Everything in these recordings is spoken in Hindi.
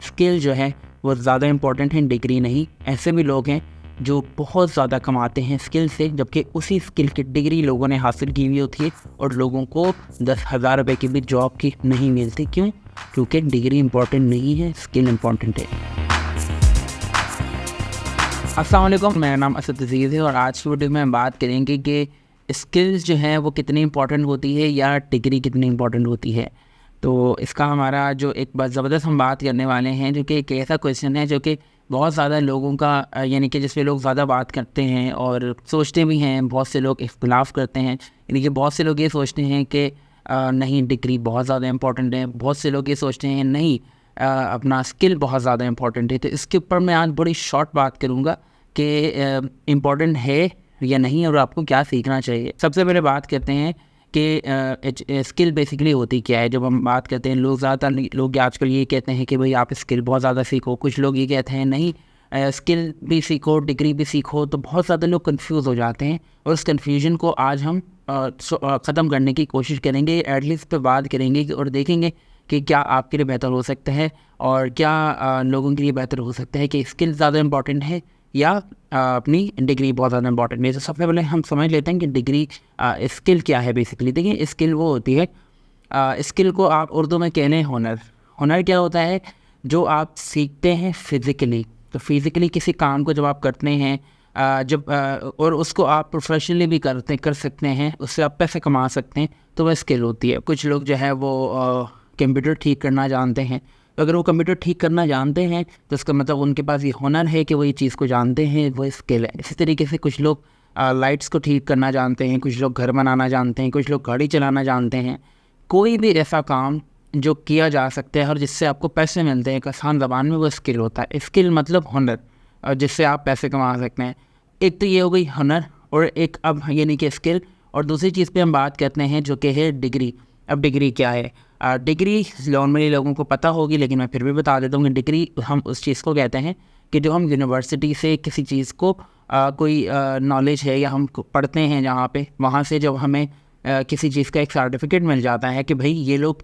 स्किल जो है वो ज़्यादा इम्पोर्टेंट है, डिग्री नहीं। ऐसे भी लोग हैं जो बहुत ज़्यादा कमाते हैं स्किल से, जबकि उसी स्किल की डिग्री लोगों ने हासिल की हुई होती है और लोगों को 10,000 रुपये की भी जॉब की नहीं मिलती। क्यों? क्योंकि डिग्री इम्पोर्टेंट नहीं है, स्किल इम्पोर्टेंट है। अस्सलाम वालेकुम, मेरा नाम असद अजीज़ है और आज की वीडियो में हम बात करेंगे कि स्किल्स जो हैं वो कितनी इंपॉर्टेंट होती है या डिग्री कितनी इंपॉर्टेंट होती है। तो इसका हमारा जो एक बात ज़बरदस्त हम बात करने वाले हैं, जो कि एक ऐसा क्वेश्चन है जो कि बहुत ज़्यादा लोगों का यानी कि जिसमें लोग ज़्यादा बात करते हैं और सोचते भी हैं। बहुत से लोग इख्तिलाफ़ करते हैं, यानी कि बहुत से लोग ये सोचते हैं कि नहीं, डिग्री बहुत ज़्यादा इंपॉर्टेंट है। बहुत से लोग ये सोचते हैं नहीं, अपना स्किल बहुत ज़्यादा इंपॉर्टेंट है। तो इसके ऊपर मैं आज बड़ी शॉर्ट बात करूँगा कि इम्पॉर्टेंट है या नहीं और आपको क्या सीखना चाहिए। सबसे पहले बात करते हैं कि स्किल बेसिकली होती क्या है। जब हम बात करते हैं, ज़्यादातर लोग आजकल ये कहते हैं कि भाई आप स्किल बहुत ज़्यादा सीखो। कुछ लोग ये कहते हैं नहीं, स्किल भी सीखो, डिग्री भी सीखो। तो बहुत ज़्यादा लोग कंफ्यूज हो जाते हैं और उस कन्फ्यूजन को आज हम ख़त्म करने की कोशिश करेंगे, एटलीस्ट पे बात करेंगे और देखेंगे कि क्या आपके लिए बेहतर हो सकता है और क्या लोगों के लिए बेहतर हो सकता है कि स्किल ज़्यादा इंपॉर्टेंट है या अपनी डिग्री बहुत ज़्यादा इंपॉर्टेंट है। तो सबसे पहले हम समझ लेते हैं कि डिग्री स्किल क्या है। बेसिकली देखिए, स्किल वो होती है, स्किल को आप उर्दू में कहने हुनर। हुनर क्या होता है? जो आप सीखते हैं फिज़िकली। तो फिज़िकली किसी काम को जब आप करते हैं और उसको आप प्रोफेशनली भी कर सकते हैं, उससे आप पैसे कमा सकते हैं, तो वह स्किल होती है। कुछ लोग जो है वो कंप्यूटर ठीक करना जानते हैं। तो अगर वो कंप्यूटर ठीक करना जानते हैं तो इसका मतलब उनके पास ये हुनर है कि वो ये चीज़ को जानते हैं, वो स्किल है। इसी तरीके से कुछ लोग लाइट्स को ठीक करना जानते हैं, कुछ लोग घर बनाना जानते हैं, कुछ लोग गाड़ी चलाना जानते हैं। कोई भी ऐसा काम जो किया जा सकता है और जिससे आपको पैसे मिलते हैं, एक आसान ज़बान में वो स्किल होता है। स्किल मतलब हुनर, और जिससे आप पैसे कमा सकते हैं। एक तो ये हो गई हुनर और एक अब यानी कि स्किल। और दूसरी चीज़ पे हम बात करते हैं जो कि है डिग्री। अब डिग्री क्या है? डिग्री नॉर्मली लोगों को पता होगी, लेकिन मैं फिर भी बता देता हूँ कि डिग्री हम उस चीज़ को कहते हैं कि जो हम यूनिवर्सिटी से किसी चीज़ को कोई नॉलेज है या हम पढ़ते हैं जहाँ पे, वहाँ से जब हमें किसी चीज़ का एक सर्टिफिकेट मिल जाता है कि भाई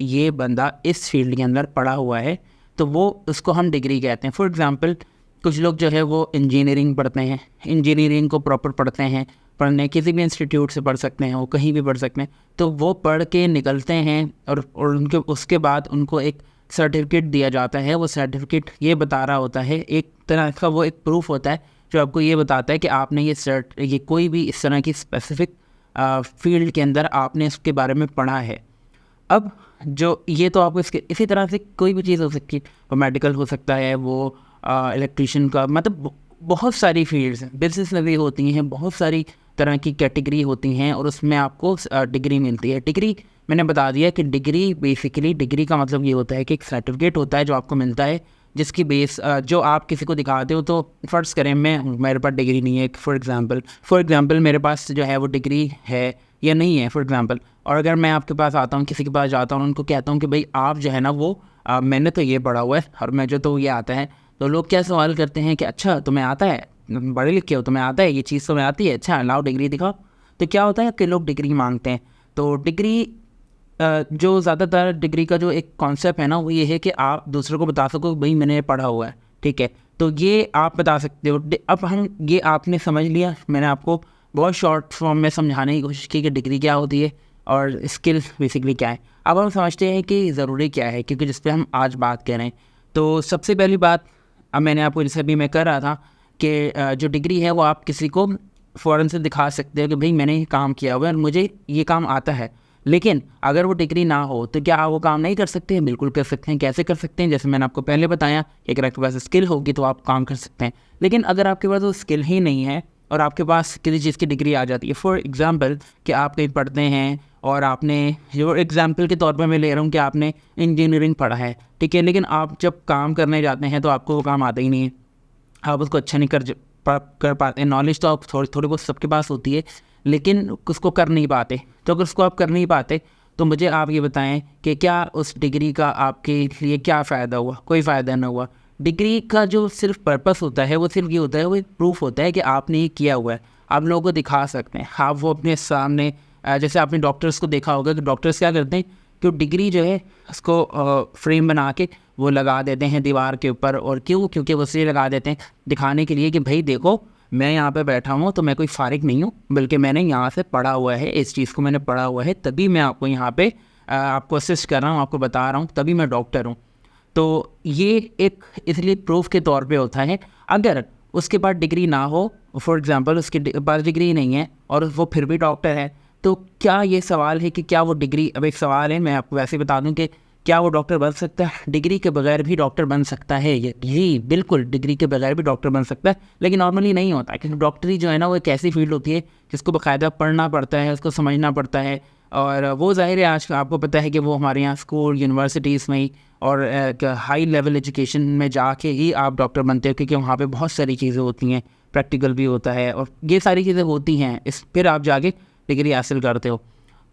ये बंदा इस फील्ड के अंदर पढ़ा हुआ है, तो वो उसको हम डिग्री कहते हैं। फॉर एग्ज़ाम्पल, कुछ लोग जो है वो इंजीनियरिंग पढ़ते हैं, इंजीनियरिंग को प्रॉपर पढ़ते हैं, पढ़ने किसी भी इंस्टीट्यूट से पढ़ सकते हैं, वो कहीं भी पढ़ सकते हैं। तो वो पढ़ के निकलते हैं और उनके उसके बाद उनको एक सर्टिफिकेट दिया जाता है। वो सर्टिफिकेट ये बता रहा होता है, एक तरह का वो एक प्रूफ होता है जो आपको ये बताता है कि आपने ये कोई भी इस तरह की स्पेसिफिक फील्ड के अंदर आपने इसके बारे में पढ़ा है। अब जो ये तो आपको इसी तरह से कोई भी चीज़ हो सकती है, वो मेडिकल हो सकता है, वो इलेक्ट्रीशियन का, मतलब बहुत सारी फील्ड्स हैं, बिजनेस में भी होती हैं, बहुत सारी तरह की कैटेगरी होती हैं और उसमें आपको डिग्री मिलती है। डिग्री मैंने बता दिया कि डिग्री बेसिकली, डिग्री का मतलब ये होता है कि एक सर्टिफिकेट होता है जो आपको मिलता है, जिसकी बेस जो आप किसी को दिखाते हो। तो फ़र्ज़ करें मेरे पास डिग्री नहीं है, फॉर एग्ज़ाम्पल मेरे पास जो है वो डिग्री है या नहीं है फॉर एग्ज़ाम्पल, और अगर मैं आपके पास आता हूँ, किसी के पास जाता हूँ, उनको कहता हूँ कि भाई आप जो है ना वो मैंने तो ये पढ़ा हुआ है और मुझे तो ये आता है, तो लोग क्या सवाल करते हैं कि अच्छा तुम्हें आता है, पढ़े लिखे हो, तुम्हें आता है, ये चीज़ तुम्हें आती है, अच्छा लाओ डिग्री दिखाओ। तो क्या होता है कि लोग डिग्री मांगते हैं। तो डिग्री जो ज़्यादातर डिग्री का जो एक कॉन्सेप्ट है ना, वो ये है कि आप दूसरों को बता सको भाई मैंने पढ़ा हुआ है, ठीक है। तो ये आप बता सकते हो। अब हम ये आपने समझ लिया, मैंने आपको बहुत शॉर्ट फॉर्म में समझाने की कोशिश की कि डिग्री क्या होती है और स्किल बेसिकली क्या है। अब हम समझते हैं कि ज़रूरी क्या है, क्योंकि जिस पर हम आज बात कर रहे हैं। तो सबसे पहली बात, अब मैंने आपको जैसे अभी मैं कर रहा था कि जो डिग्री है वो आप किसी को फ़ौरन से दिखा सकते हो कि भाई मैंने ये काम किया हुआ है और मुझे ये काम आता है। लेकिन अगर वो डिग्री ना हो तो क्या आप वो काम नहीं कर सकते हैं? बिल्कुल कर सकते हैं। कैसे कर सकते हैं? जैसे मैंने आपको पहले बताया कि अगर आपके पास स्किल होगी तो आप काम कर सकते हैं। लेकिन अगर आपके पास वो स्किल ही नहीं है और आपके पास किसी चीज़ की डिग्री आ जाती है, फॉर एग्ज़ाम्पल कि आप कहीं पढ़ते हैं और आपने, जो एग्ज़ाम्पल के तौर पर मैं ले रहा हूँ कि आपने इंजीनियरिंग पढ़ा है, ठीक है, लेकिन आप जब काम करने जाते हैं तो आपको वो काम आता ही नहीं है, आप उसको अच्छा नहीं कर पाते। नॉलेज तो आप थोड़ी बहुत सबके पास होती है, लेकिन उसको कर नहीं पाते। तो अगर उसको आप कर नहीं पाते तो मुझे आप ये बताएं कि क्या उस डिग्री का आपके लिए क्या फ़ायदा हुआ? कोई फ़ायदा ना हुआ। डिग्री का जो सिर्फ पर्पस होता है वो सिर्फ ये होता है, वो एक प्रूफ होता है कि आपने ये किया हुआ है, आप लोगों को दिखा सकते हैं। आप वो अपने सामने, जैसे आपने डॉक्टर्स को देखा होगा कि डॉक्टर्स क्या करते हैं क्यों डिग्री जो है उसको फ्रेम बना के वो लगा देते हैं दीवार के ऊपर। और क्यों? क्योंकि वो इसलिए लगा देते हैं दिखाने के लिए कि भाई देखो मैं यहाँ पे बैठा हूँ तो मैं कोई फारिग नहीं हूँ, बल्कि मैंने यहाँ से पढ़ा हुआ है, इस चीज़ को मैंने पढ़ा हुआ है, तभी मैं आपको यहाँ पे आपको असिस्ट कर रहा हूँ, आपको बता रहा हूँ, तभी मैं डॉक्टर हूँ। तो ये एक इसलिए प्रूफ के तौर पे होता है। अगर उसके पास डिग्री ना हो, फॉर एग्जांपल उसके पास डिग्री नहीं है और वो फिर भी डॉक्टर है, तो क्या ये सवाल है कि क्या वो डिग्री, अब एक सवाल है, मैं आपको वैसे बता दूं कि क्या वो डॉक्टर बन सकता है? डिग्री के बगैर भी डॉक्टर बन सकता है ये, जी बिल्कुल, डिग्री के बगैर भी डॉक्टर बन सकता है, लेकिन नॉर्मली नहीं होता। क्योंकि डॉक्टरी जो है ना वो एक ऐसी फील्ड होती है जिसको बाकायदा पढ़ना पड़ता है, उसको समझना पड़ता है। और वो ज़ाहिर है आज आपको पता है कि वो हमारे यहाँ स्कूल यूनिवर्सिटीज़ में ही और हाई लेवल एजुकेशन में जाके ही आप डॉक्टर बनते हो, क्योंकि वहाँ पे बहुत सारी चीज़ें होती हैं, प्रैक्टिकल भी होता है और ये सारी चीज़ें होती हैं, इस फिर आप जाके डिग्री हासिल करते हो।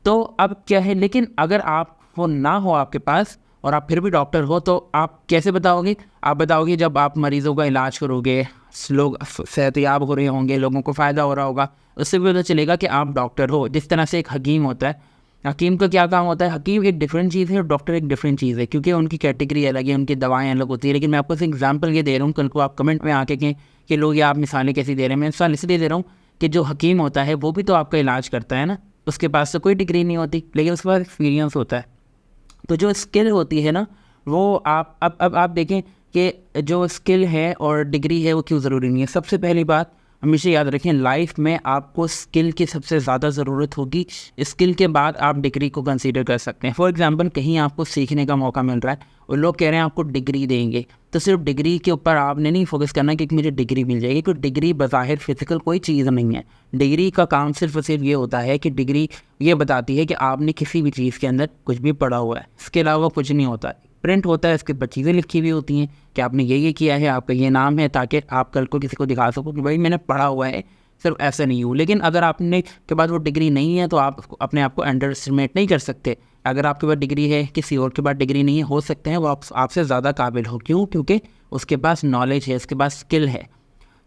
तो अब क्या है, लेकिन अगर आप वो ना हो आपके पास और आप फिर भी डॉक्टर हो, तो आप कैसे बताओगे? आप बताओगे जब आप मरीज़ों का इलाज करोगे, लोग सेहतयाब हो रहे होंगे, लोगों को फ़ायदा हो रहा होगा, उससे भी पता चलेगा कि आप डॉक्टर हो। जिस तरह से एक हकीम होता है, हकीम का क्या काम होता है? हकीम एक डिफरेंट चीज़ है और डॉक्टर एक डिफरेंट चीज़ है, क्योंकि उनकी कैटेगरी अलग है, उनकी दवाएं अलग होती है। लेकिन मैं आपको सिर्फ एग्जांपल ये दे रहा हूँ, कल को आप कमेंट में आके कहें कि लोग ये आप मिसालें कैसी दे रहे हैं। मैं मिसाल इसलिए दे रहा हूँ कि जो हकीम होता है वो भी तो आपका इलाज करता है ना, उसके पास तो कोई डिग्री नहीं होती, लेकिन उसके पास एक्सपीरियंस होता है। तो जो स्किल होती है ना, वो आप अब आप देखें कि जो स्किल है और डिग्री है वो क्यों ज़रूरी नहीं है। सबसे पहली बात हमेशा याद रखें, लाइफ में आपको स्किल की सबसे ज़्यादा ज़रूरत होगी, स्किल के बाद आप डिग्री को कंसीडर कर सकते हैं। फॉर एग्जांपल कहीं आपको सीखने का मौका मिल रहा है और लोग कह रहे हैं आपको डिग्री देंगे, तो सिर्फ डिग्री के ऊपर आपने नहीं फोकस करना कि मुझे डिग्री मिल जाएगी, क्योंकि डिग्री बज़ाहिर फिजिकल कोई चीज़ नहीं है। डिग्री का काम सिर्फ और सिर्फ ये होता है कि डिग्री ये बताती है कि आपने किसी भी चीज़ के अंदर कुछ भी पढ़ा हुआ है, इसके अलावा कुछ नहीं होता है। प्रिंट होता है, इसके ऊपर चीज़ें लिखी हुई होती हैं कि आपने ये किया है, आपका ये नाम है, ताकि आप कल को किसी को दिखा सको कि भाई मैंने पढ़ा हुआ है, सिर्फ ऐसा नहीं हूँ। लेकिन अगर आपने के बाद वो डिग्री नहीं है तो आप अपने आप को अंडर एस्टिमेट नहीं कर सकते। अगर आपके पास डिग्री है, किसी और के पास डिग्री नहीं है, हो सकते हैं वो आपसे ज़्यादा काबिल हो। क्यों? क्योंकि उसके पास नॉलेज है, उसके पास स्किल है।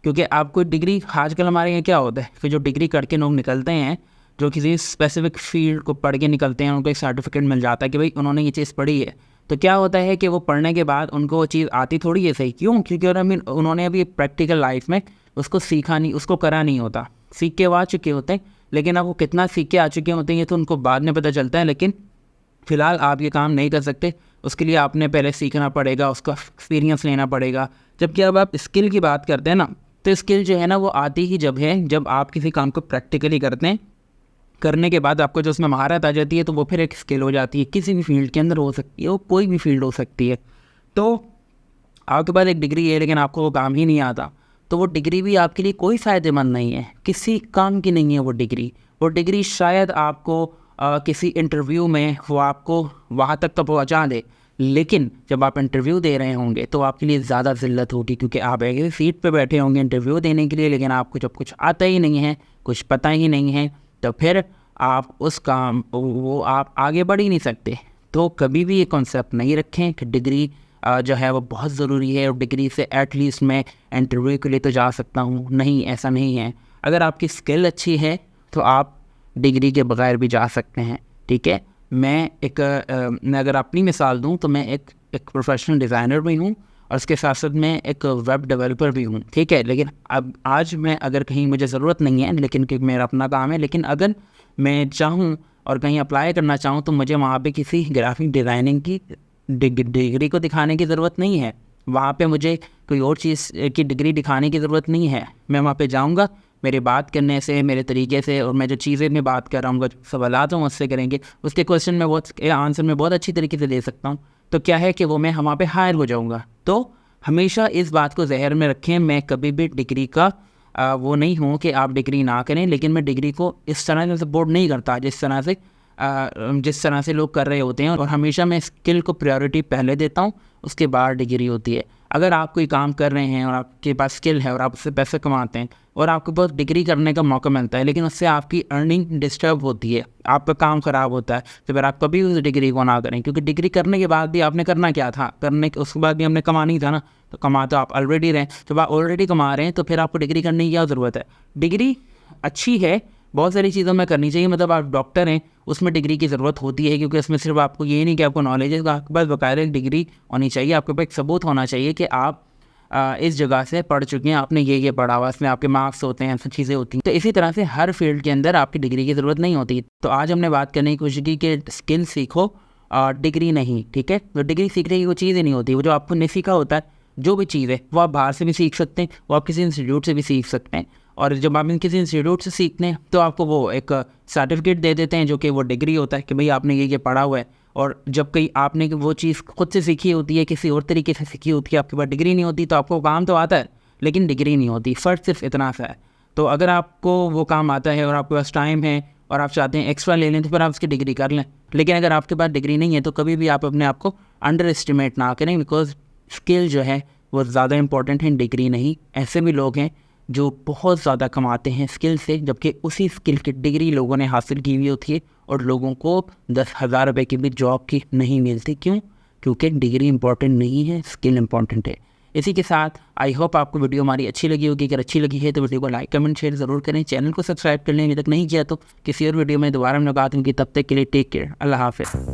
क्योंकि आपको डिग्री, आजकल हमारे यहाँ क्या होता है कि जो डिग्री करके लोग निकलते हैं, जो किसी स्पेसिफिक फील्ड को पढ़ के निकलते हैं, उनको एक सर्टिफिकेट मिल जाता है कि भाई उन्होंने ये चीज़ पढ़ी है। तो क्या होता है कि वो पढ़ने के बाद उनको वो चीज़ आती थोड़ी है सही। क्यों? क्योंकि उन्होंने अभी प्रैक्टिकल लाइफ में उसको सीखा नहीं, उसको करा नहीं होता। सीख के वो आ चुके होते हैं, लेकिन अब वो कितना सीख के आ चुके होते हैं ये तो उनको बाद में पता चलता है। लेकिन फ़िलहाल आप ये काम नहीं कर सकते, उसके लिए आपने पहले सीखना पड़ेगा, उसका एक्सपीरियंस लेना पड़ेगा। जबकि अब आप स्किल की बात करते हैं ना, तो स्किल जो है ना वो आती ही जब आप किसी काम को प्रैक्टिकली करते हैं, करने के बाद आपको जो उसमें महारत आ जाती है, तो वो फिर एक स्किल हो जाती है। किसी भी फील्ड के अंदर हो सकती है, वो कोई भी फील्ड हो सकती है। तो आपके पास एक डिग्री है लेकिन आपको वो काम ही नहीं आता, तो वो डिग्री भी आपके लिए कोई फ़ायदेमंद नहीं है, किसी काम की नहीं है वो डिग्री। वो डिग्री शायद आपको किसी इंटरव्यू में वो आपको वहाँ तक तो पहुँचा दे, लेकिन जब आप इंटरव्यू दे रहे होंगे तो आपके लिए ज़्यादा ज़िल्लत होगी, क्योंकि आप एक सीट पे बैठे होंगे इंटरव्यू देने के लिए, लेकिन आपको जब कुछ आता ही नहीं है, कुछ पता ही नहीं है, तो फिर आप उस काम वो आप आगे बढ़ ही नहीं सकते। तो कभी भी ये कॉन्सेप्ट नहीं रखें कि डिग्री जो है वो बहुत ज़रूरी है और डिग्री से एटलीस्ट मैं इंटरव्यू के लिए तो जा सकता हूँ। नहीं, ऐसा नहीं है। अगर आपकी स्किल अच्छी है तो आप डिग्री के बगैर भी जा सकते हैं, ठीक है। मैं अगर अपनी मिसाल दूँ तो मैं एक प्रोफेशनल डिज़ाइनर भी हूँ और उसके साथ साथ मैं एक वेब डेवलपर भी हूँ, ठीक है। लेकिन अब आज मैं अगर कहीं मुझे ज़रूरत नहीं है, लेकिन क्योंकि मेरा अपना काम है, लेकिन अगर मैं चाहूँ और कहीं अप्लाई करना चाहूँ तो मुझे वहाँ पे किसी ग्राफिक डिज़ाइनिंग की डिग्री को दिखाने की ज़रूरत नहीं है। वहाँ पे मुझे कोई और चीज़ की डिग्री दिखाने की ज़रूरत नहीं है। मैं वहाँ पे जाऊँगा, मेरे बात करने से, मेरे तरीके से, और मैं जो चीज़ें में बात कर रहा हूँ, सवालात हूँ मुझसे करेंगे, उसके क्वेश्चन में आंसर मैं बहुत अच्छी तरीके से दे सकता हूँ। तो क्या है कि वो मैं वहाँ पे हायर हो जाऊँगा। तो हमेशा इस बात को ज़हन में रखें, मैं कभी भी डिग्री का वो नहीं हूँ कि आप डिग्री ना करें, लेकिन मैं डिग्री को इस तरह से सपोर्ट नहीं करता जिस तरह से लोग कर रहे होते हैं। और हमेशा मैं स्किल को प्रायोरिटी पहले देता हूँ, उसके बाद डिग्री होती है। अगर आप कोई काम कर रहे हैं और आपके पास स्किल है और आप उससे पैसे कमाते हैं और आपको बहुत डिग्री करने का मौका मिलता है, लेकिन उससे आपकी अर्निंग डिस्टर्ब होती है, आपका काम ख़राब होता है, तो फिर आप कभी उस डिग्री को ना करें। क्योंकि डिग्री करने के बाद भी आपने करना क्या था, उसके बाद भी हमने कमाना ही था ना। तो कमा तो आप ऑलरेडी रहे, जब आप ऑलरेडी कमा रहे हैं तो फिर आपको डिग्री करने की क्या ज़रूरत है। डिग्री अच्छी है, बहुत सारी चीज़ों में करनी चाहिए। मतलब आप डॉक्टर हैं, उसमें डिग्री की ज़रूरत होती है, क्योंकि उसमें सिर्फ आपको ये नहीं कि आपको नॉलेज है, आपके पास बाकायदा एक डिग्री होनी चाहिए, आपके पास एक सबूत होना चाहिए कि आप इस जगह से पढ़ चुके हैं, आपने ये पढ़ा हुआ, इसमें आपके मार्क्स होते हैं, सब चीज़ें होती हैं। तो इसी तरह से हर फील्ड के अंदर आपकी डिग्री की ज़रूरत नहीं होती। तो आज हमने बात करने की कोशिश की कि स्किल सीखो, डिग्री नहीं, ठीक है। तो डिग्री सीखने की कोई चीज़ ही नहीं होती, वो जो आपको नहीं सीखा होता है, जो भी चीज़ है वो आप बाहर से भी सीख सकते हैं, वो आप किसी इंस्टीट्यूट से भी सीख सकते हैं। और जब आप किसी इंस्टीट्यूट से सीखते हैं तो आपको वो एक सर्टिफिकेट दे देते हैं, जो कि वो डिग्री होता है कि भाई आपने ये पढ़ा हुआ है। और जब कहीं आपने वो चीज़ खुद से सीखी होती है, किसी और तरीके से सीखी होती है, आपके पास डिग्री नहीं होती, तो आपको काम तो आता है लेकिन डिग्री नहीं होती। फ़र्क सिर्फ इतना सा है। तो अगर आपको वो काम आता है और आपके पास टाइम है और आप चाहते हैं एक्स्ट्रा ले लें, तो फिर आप उसकी डिग्री कर लें। लेकिन अगर आपके पास डिग्री नहीं है तो कभी भी आप अपने आप को अंडर एस्टिमेट ना करें, बिकॉज स्किल जो है वो ज़्यादा इंपॉर्टेंट है, डिग्री नहीं। ऐसे भी लोग हैं जो बहुत ज़्यादा कमाते हैं स्किल से, जबकि उसी स्किल की डिग्री लोगों ने हासिल की हुई होती है और लोगों को 10,000 रुपये की भी जॉब की नहीं मिलती। क्यों? क्योंकि डिग्री इंपॉर्टेंट नहीं है, स्किल इंपॉर्टेंट है। इसी के साथ आई होप आपको वीडियो हमारी अच्छी लगी होगी। अगर अच्छी लगी है तो वीडियो को लाइक कमेंट शेयर ज़रूर करें, चैनल को सब्सक्राइब कर लें अभी तक नहीं किया तो। किसी और वीडियो में दोबारा मुलाकात होगी, तब तक के लिए टेक केयर, अल्लाह हाफ़िज़।